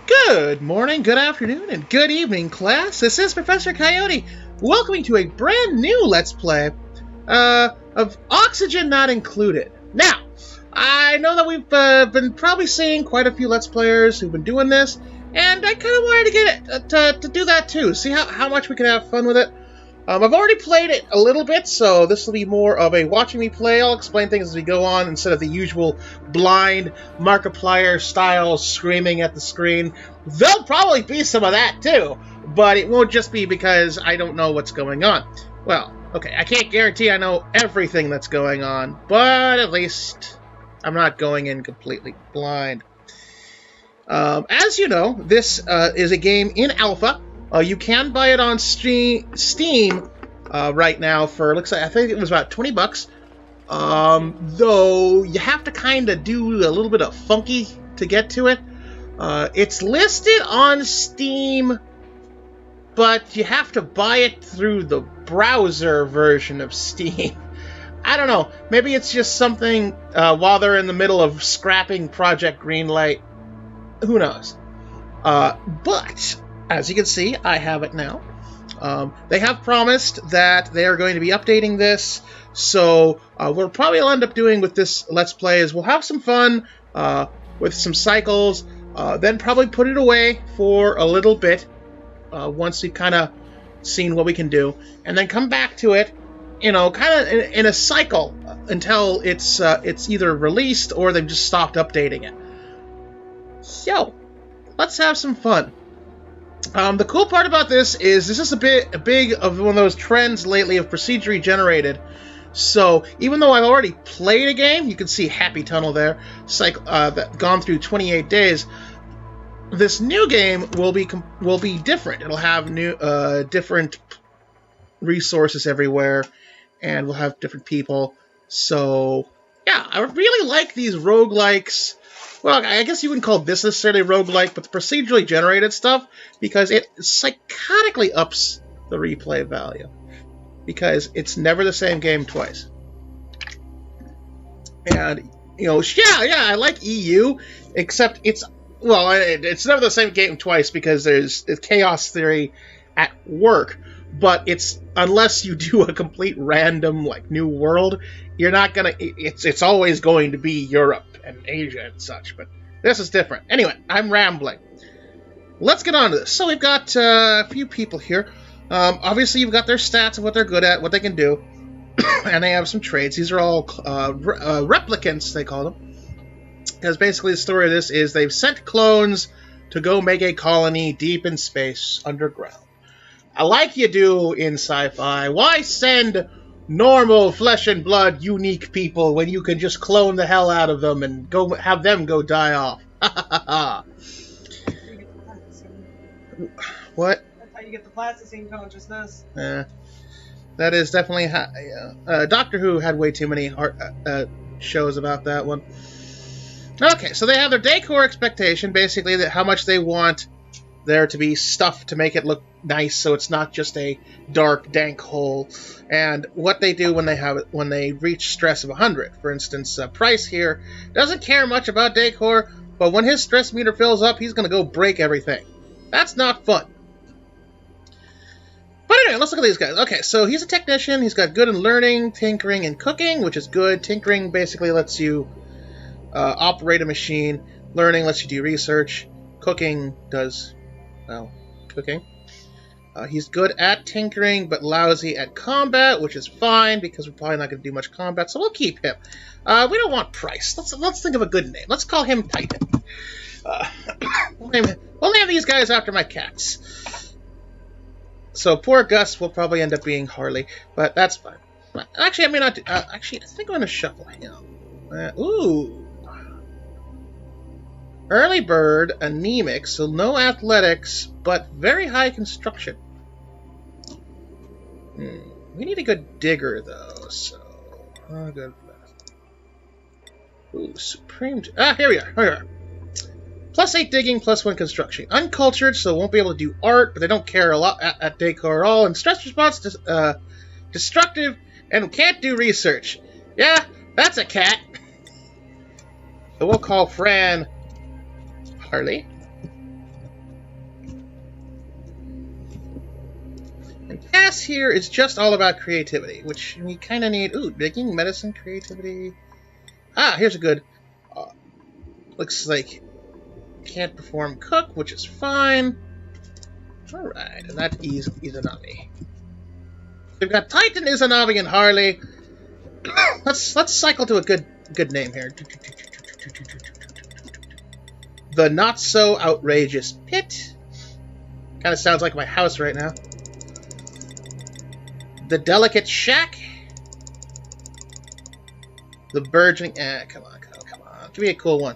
Good morning, good afternoon, and good evening, class. This is Professor Coyote, welcoming to a brand new Let's Play of Oxygen Not Included. Now, I know that we've been probably seeing quite a few Let's Players who've been doing this, and I kind of wanted to get it to do that too, see how much we can have fun with it. I've already played it a little bit, so this will be more of a watching me play. I'll explain things as we go on instead of the usual blind Markiplier style screaming at the screen. There'll probably be some of that too, but it won't just be because I don't know what's going on. Well, okay, I can't guarantee I know everything that's going on, but at least I'm not going in completely blind. As you know, this is a game in alpha. You can buy it on Steam right now for, looks like, I think it was about 20 bucks. Though you have to kind of do a little bit of funky to get to it. It's listed on Steam, but you have to buy it through the browser version of Steam. I don't know. Maybe it's just something while they're in the middle of scrapping Project Greenlight. Who knows? But as you can see, I have it now. They have promised that they are going to be updating this, so what we'll probably end up doing with this Let's Play is we'll have some fun with some cycles, then probably put it away for a little bit once we've kind of seen what we can do, and then come back to it, you know, kind of in a cycle until it's either released or they've just stopped updating it. So, let's have some fun. The cool part about this is a big of one of those trends lately of procedurally generated. So even though I've already played a game, you can see Happy Tunnel there, that gone through 28 days. This new game will be different. It'll have new different resources everywhere, and we'll have different people. So yeah, I really like these roguelikes. Well, I guess you wouldn't call this necessarily roguelike, but the procedurally generated stuff, because it psychotically ups the replay value. Because it's never the same game twice. And, you know, yeah, I like EU, except it's never the same game twice because there's chaos theory at work. But unless you do a complete random, like, new world, you're not gonna, it's always going to be Europe and Asia and such, but this is different. Anyway, I'm rambling. Let's get on to this. So we've got a few people here. Obviously, you've got their stats of what they're good at, what they can do, and they have some traits. These are all replicants, they call them. Because basically the story of this is they've sent clones to go make a colony deep in space underground. Like you do in sci-fi. Why send normal flesh and blood unique people when you can just clone the hell out of them and go have them go die off? What? That's how you get the plasticine consciousness. That is definitely Doctor Who had way too many shows about that one. Okay, so they have their decor expectation, basically that how much they want there to be stuff to make it look nice, so it's not just a dark, dank hole. And what they do when they reach stress of 100. For instance, Price here doesn't care much about decor, but when his stress meter fills up, he's going to go break everything. That's not fun. But anyway, let's look at these guys. Okay, so he's a technician. He's got good in learning, tinkering, and cooking, which is good. Tinkering basically lets you operate a machine. Learning lets you do research. Cooking does, well, cooking. He's good at tinkering, but lousy at combat, which is fine, because we're probably not going to do much combat, so we'll keep him. We don't want Price. Let's think of a good name. Let's call him Titan. We'll name these guys after my cats. So poor Gus will probably end up being Harley, but that's fine. Actually, I may not do... actually, I think I'm going to shuffle him. Ooh. Early bird, anemic, so no athletics, but very high construction. We need a good digger, though, so... I'll go for that. Ooh, supreme... here we are. +8 digging, +1 construction. Uncultured, so won't be able to do art, but they don't care a lot at decor at all. And stress response, destructive, and can't do research. Yeah, that's a cat. So we'll call Fran Harley. And gas here is just all about creativity, which we kind of need. Ooh, digging, medicine, creativity. Ah, here's a good. Looks like can't perform cook, which is fine. All right, and that's Izanami. We've got Titan, Izanami, and Harley. let's cycle to a good name here. The not so outrageous pit. Kind of sounds like my house right now. The delicate shack. The burgeoning. Come on. Give me a cool one.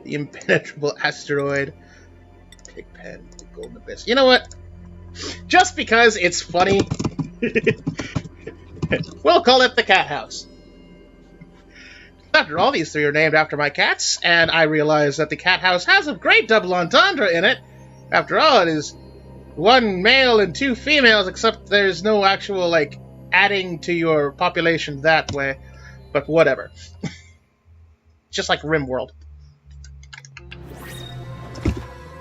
The impenetrable asteroid. Pigpen. The golden abyss. You know what? Just because it's funny, we'll call it the cat house. After all, these three are named after my cats, and I realize that the cat house has a great double entendre in it. After all, it is one male and two females, except there's no actual, like, adding to your population that way. But whatever. Just like RimWorld.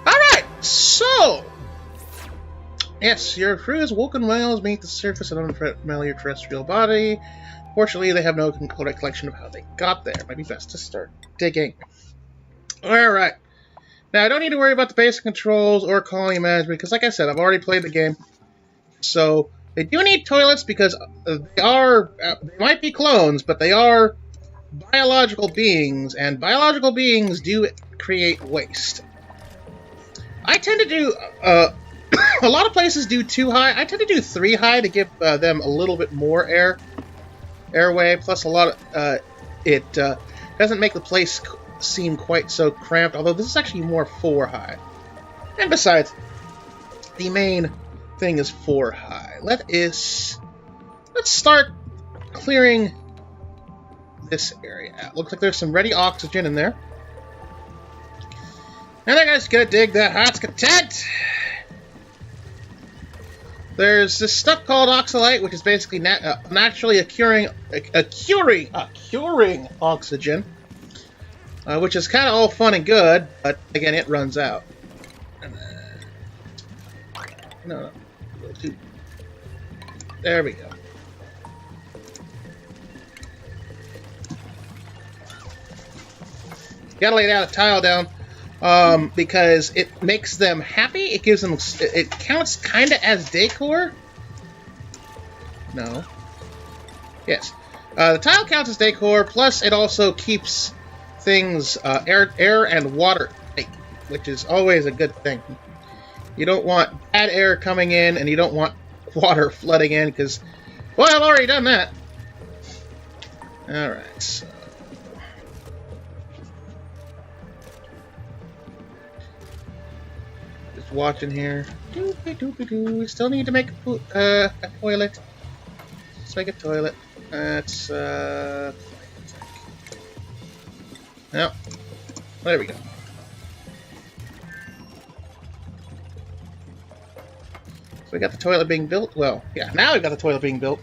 Alright, so... Yes, your crew's woken whales beneath the surface of an unfamiliar terrestrial body. Fortunately, they have no recollection of how they got there. Might be best to start digging. Alright. Now, I don't need to worry about the basic controls or colony management, because like I said, I've already played the game. So, they do need toilets because they might be clones, but they are biological beings, and biological beings do create waste. I tend to do, a lot of places do 2 high. I tend to do 3 high to give them a little bit more airway, plus a lot of, it doesn't make the place seem quite so cramped, although this is actually more 4 high. And besides, the main thing is 4 high. Let's start clearing this area out. Looks like there's some ready oxygen in there. And I guys gonna dig that heart's content. There's this stuff called oxalite, which is basically naturally curing oxygen, which is kind of all fun and good, but again, it runs out. No. There we go. Gotta lay down a tile down. Because it makes them happy. It gives them. It counts kind of as decor. No. Yes. The tile counts as decor. Plus, it also keeps things air and water tight, which is always a good thing. You don't want bad air coming in, and you don't want water flooding in, because, well, I've already done that. All right. So. Watching here. We still need to make a toilet. Let's make a toilet. That's no. There we go. So we got the toilet being built. Well, yeah, now we've got the toilet being built.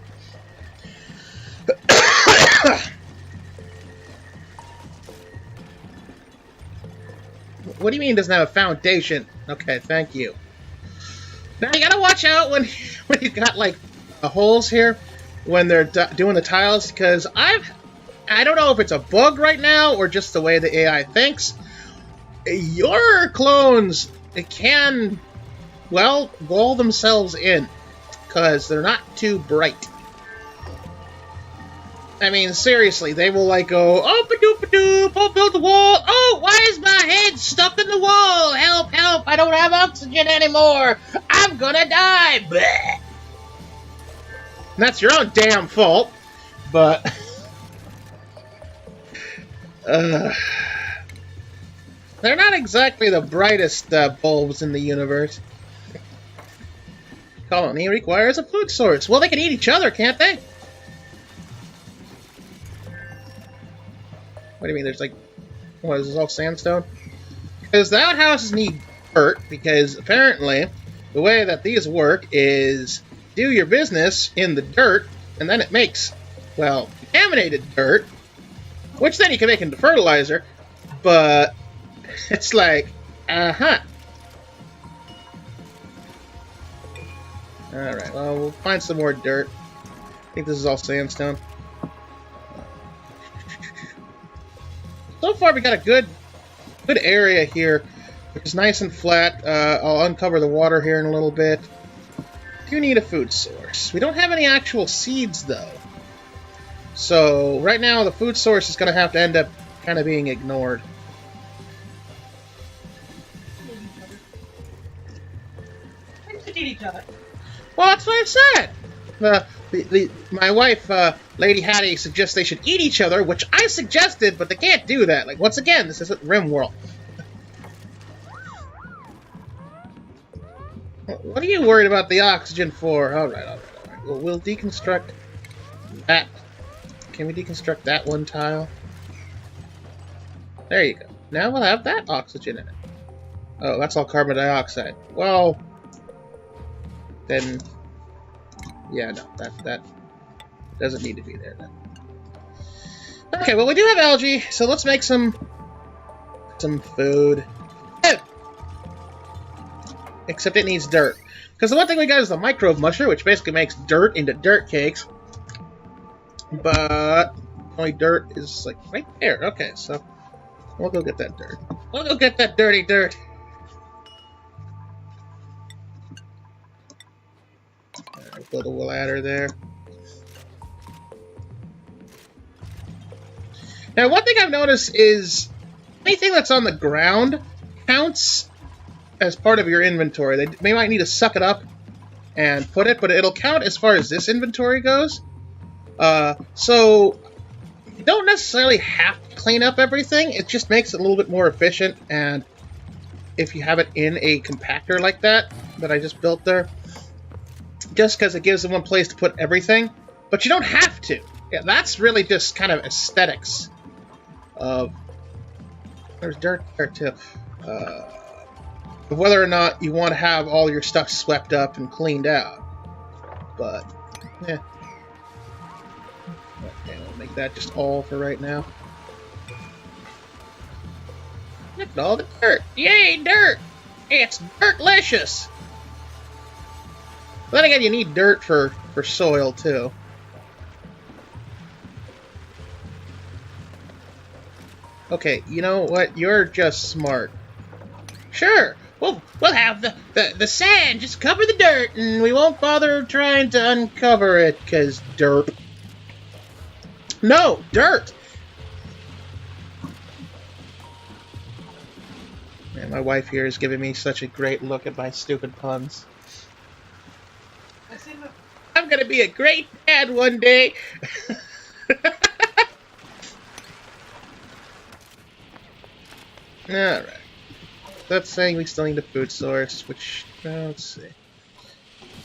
What do you mean it doesn't have a foundation? Okay, thank you. Now you gotta watch out when you've got like holes here when they're doing the tiles, because I don't know if it's a bug right now or just the way the AI thinks. Your clones can, well, wall themselves in because they're not too bright. I mean, seriously, they will like go, oh, ba-doop-a-doop, I'll build the wall. Oh, why is my head stuck in the wall? Help, help, I don't have oxygen anymore. I'm gonna die. Bleh. And that's your own damn fault, but... they're not exactly the brightest bulbs in the universe. Colony requires a food source. Well, they can eat each other, can't they? What do you mean there's like... What, is this all sandstone? Because the outhouses need dirt, because apparently the way that these work is do your business in the dirt, and then it makes, well, contaminated dirt, which then you can make into fertilizer, but it's like, Alright, well, we'll find some more dirt. I think this is all sandstone. So far, we got a good area here, which is nice and flat. I'll uncover the water here in a little bit. Do need a food source. We don't have any actual seeds, though. So, right now, the food source is going to have to end up kind of being ignored. We should eat each other. Well, that's what I said! My wife, Lady Hattie, suggests they should eat each other, which I suggested, but they can't do that. Like, once again, this isn't RimWorld. What are you worried about the oxygen for? Alright. Well, we'll deconstruct that. Can we deconstruct that one tile? There you go. Now we'll have that oxygen in it. Oh, that's all carbon dioxide. Well, then, yeah, no, that doesn't need to be there then. Okay, well, we do have algae, so let's make some food. Except it needs dirt. Because the one thing we got is the microbe musher, which basically makes dirt into dirt cakes. But only dirt is, like, right there. Okay, so we'll go get that dirt. We'll go get that dirty dirt. Alright, build a ladder there. Now, one thing I've noticed is anything that's on the ground counts as part of your inventory. They might need to suck it up and put it, but it'll count as far as this inventory goes. So you don't necessarily have to clean up everything. It just makes it a little bit more efficient, and if you have it in a compactor like that I just built there, just because it gives them one place to put everything, but you don't have to. Yeah, that's really just kind of aesthetics of... There's dirt there too. Whether or not you want to have all your stuff swept up and cleaned out. But, yeah. Okay, we'll make that just all for right now. Look at all the dirt. Yay, dirt! It's dirtlicious! But then again, you need dirt for soil, too. Okay, you know what? You're just smart. Sure! We'll have the sand just cover the dirt, and we won't bother trying to uncover it, because dirt. No, dirt! Man, my wife here is giving me such a great look at my stupid puns. I'm gonna be a great dad one day! Alright. That's saying we still need a food source, which, let's see.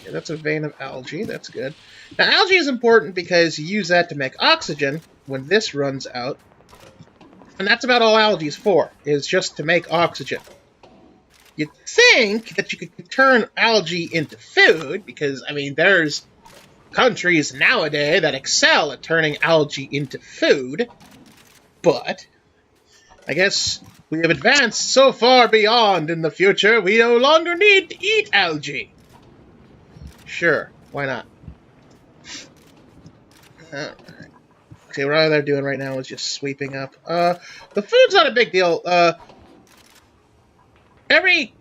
Yeah, that's a vein of algae, that's good. Now, algae is important because you use that to make oxygen when this runs out. And that's about all algae is for, is just to make oxygen. You'd think that you could turn algae into food, because, I mean, there's countries nowadays that excel at turning algae into food, but I guess we have advanced so far beyond in the future, we no longer need to eat algae. Sure, why not? Alright. Okay, what they're doing right now is just sweeping up. The food's not a big deal. Every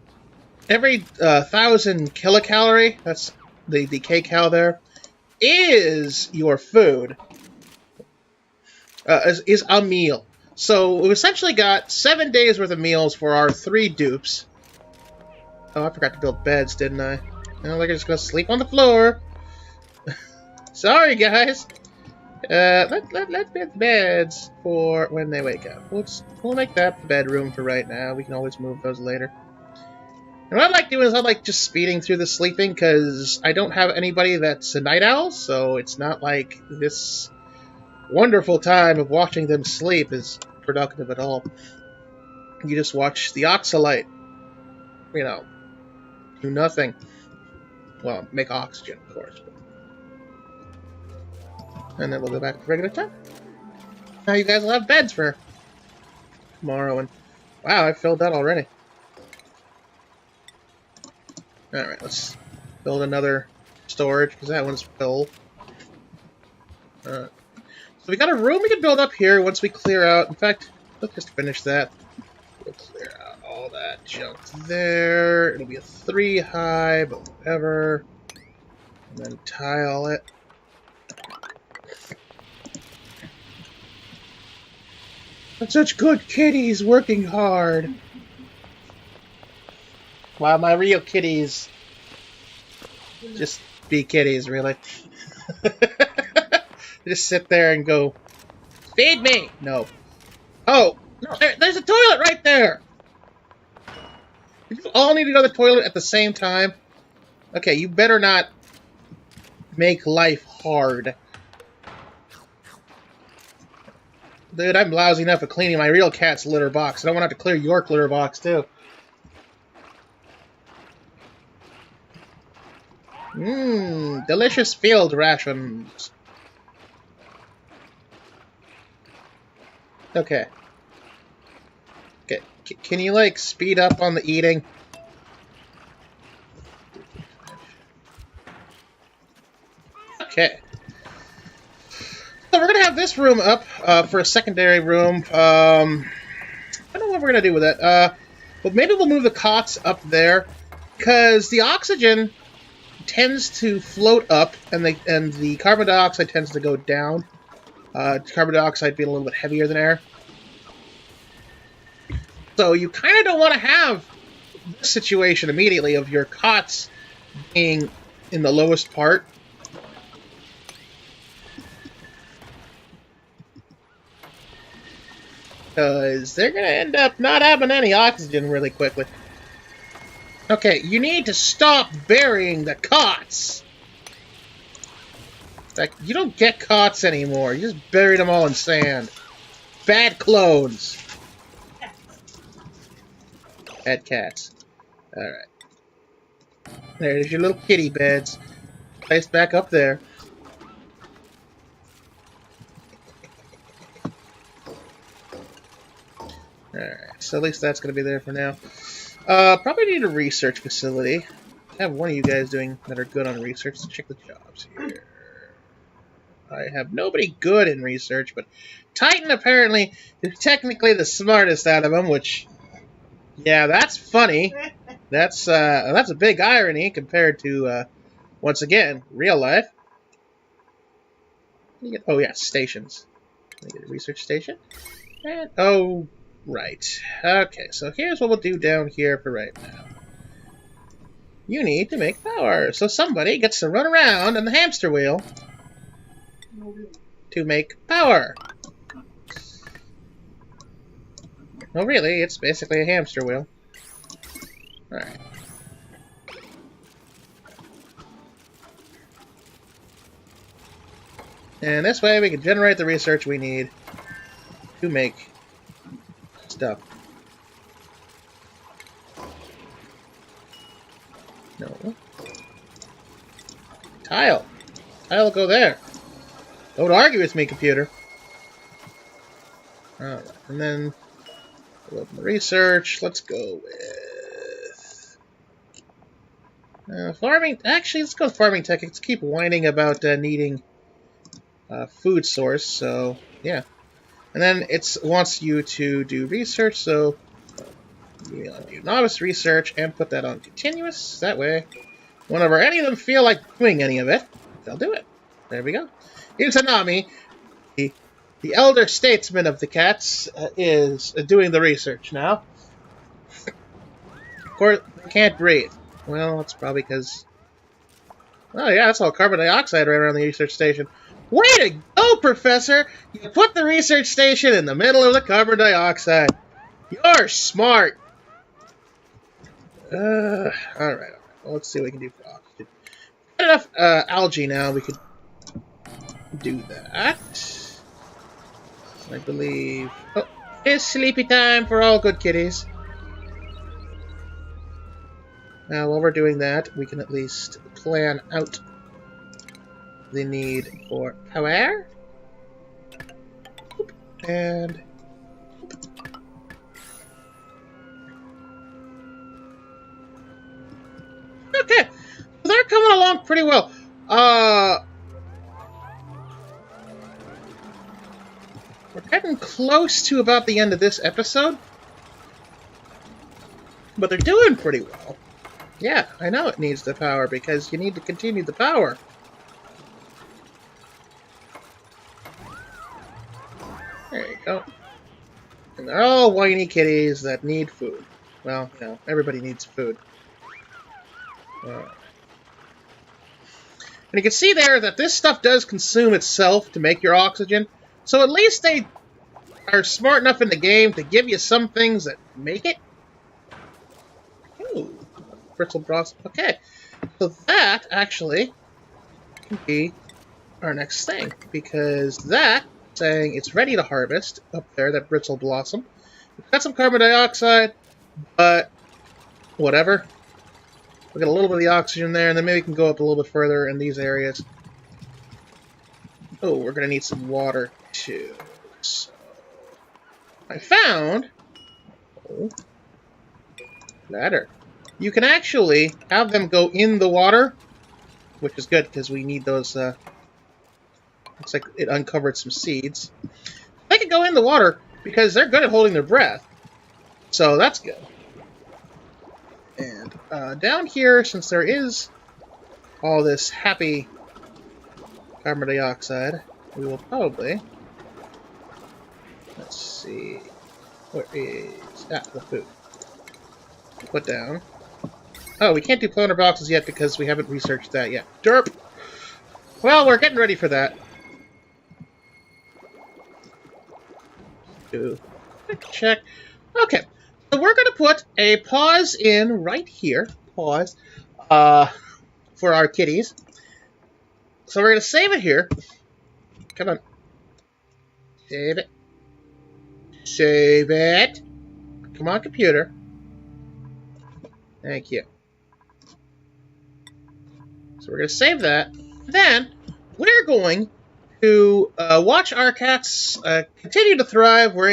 1,000 kilocalorie, that's the kcal there, is your food. Is a meal. So we've essentially got 7 days worth of meals for our 3 dupes. Oh, I forgot to build beds, didn't I? No, they're just gonna sleep on the floor. Sorry, guys. Let's build beds for when they wake up. We'll make that the bedroom for right now. We can always move those later. And what I like doing is I like just speeding through the sleeping, because I don't have anybody that's a night owl, so it's not like this wonderful time of watching them sleep is productive at all. You just watch the OXY, you know, do nothing. Well, make oxygen, of course. And then we'll go back to regular time. Now you guys will have beds for tomorrow, and wow, I filled that already. Alright, let's build another storage, because that one's full. So we got a room we can build up here once we clear out. In fact, let's just finish that. We'll clear out all that junk there. It'll be a 3 high, but whatever. And then tile it. Such good kitties working hard. Wow, my real kitties just be kitties, really. Just sit there and go, feed me! No. Oh, no, there's a toilet right there! Did you all need to go to the toilet at the same time? Okay, you better not make life hard. Dude, I'm lousy enough at cleaning my real cat's litter box. I don't want to have to clear your litter box, too. Mmm, delicious field rations. Okay. Okay, can you, like, speed up on the eating? Okay. So we're gonna have this room up for a secondary room. I don't know what we're gonna do with it. But maybe we'll move the cots up there, because the oxygen tends to float up, and the carbon dioxide tends to go down. Carbon dioxide being a little bit heavier than air. So you kind of don't want to have this situation immediately of your cots being in the lowest part. Because they're going to end up not having any oxygen really quickly. Okay, you need to stop burying the cots! Like, you don't get cots anymore. You just buried them all in sand. Bad clones. Bad cats. Alright. There's your little kitty beds. Placed back up there. Alright, so at least that's going to be there for now. Probably need a research facility. I have one of you guys doing that are good on research. Let's check the jobs here. I have nobody good in research, but Titan apparently is technically the smartest out of them, which, yeah, that's funny. That's a big irony compared to, once again, real life. Oh, yeah, stations. Let me get a research station. And, oh, right. Okay, so here's what we'll do down here for right now. You need to make power, so somebody gets to run around on the hamster wheel to make power. Well, really, it's basically a hamster wheel. Alright. And this way we can generate the research we need to make stuff. No. Tile. Tile will go there. Don't argue with me, computer. Alright, and then we'll open the research. Let's go with farming. Actually, let's go with farming tech. Let's keep whining about needing food source. So yeah, and then it wants you to do research. So you do novice research and put that on continuous. That way, whenever any of them feel like doing any of it, they'll do it. There we go. Izanami, the elder statesman of the cats, is doing the research now. Of course, they can't breathe. Well, that's probably because... Oh yeah, that's all carbon dioxide right around the research station. Way to go, Professor! You put the research station in the middle of the carbon dioxide. You're smart! Alright. Well, let's see what we can do for oxygen. Got enough algae now, we could do that. I believe... Oh, it's sleepy time for all good kitties. Now, while we're doing that, we can at least plan out the need for power. And... Okay, they're coming along pretty well. Uh, we're getting close to about the end of this episode. But they're doing pretty well. Yeah, I know it needs the power because you need to continue the power. There you go. And they're all whiny kitties that need food. Well, you know, everybody needs food. And you can see there that this stuff does consume itself to make your oxygen. So at least they are smart enough in the game to give you some things that make it. Ooh, brittle blossom. Okay, so that actually can be our next thing, because that saying it's ready to harvest up there, that brittle blossom. We've got some carbon dioxide, but whatever. We got a little bit of the oxygen there, and then maybe we can go up a little bit further in these areas. Oh, we're gonna need some water too. So I found ladder. You can actually have them go in the water, which is good because we need those. Looks like it uncovered some seeds. They can go in the water because they're good at holding their breath. So that's good. And down here, since there is all this happy carbon dioxide, we will probably... Let's see... Where is... the food. Put down. Oh, we can't do planter boxes yet because we haven't researched that yet. Derp! Well, we're getting ready for that. Quick check. Okay, so we're going to put a pause in right here. Pause. For our kitties. So we're going to save it here. Come on. Save it. Save it. Come on, computer. Thank you. So we're going to save that. Then we're going to watch our cats continue to thrive. We're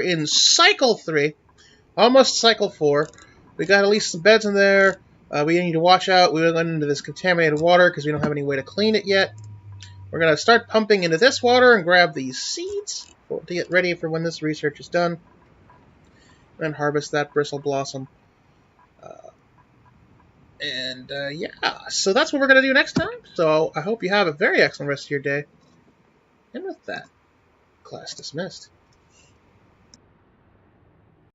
in cycle 3, almost cycle 4. We got at least some beds in there. We need to watch out. We went into this contaminated water because we don't have any way to clean it yet. We're going to start pumping into this water and grab these seeds to get ready for when this research is done. And harvest that bristle blossom. Yeah, so that's what we're going to do next time. So I hope you have a very excellent rest of your day. And with that, class dismissed.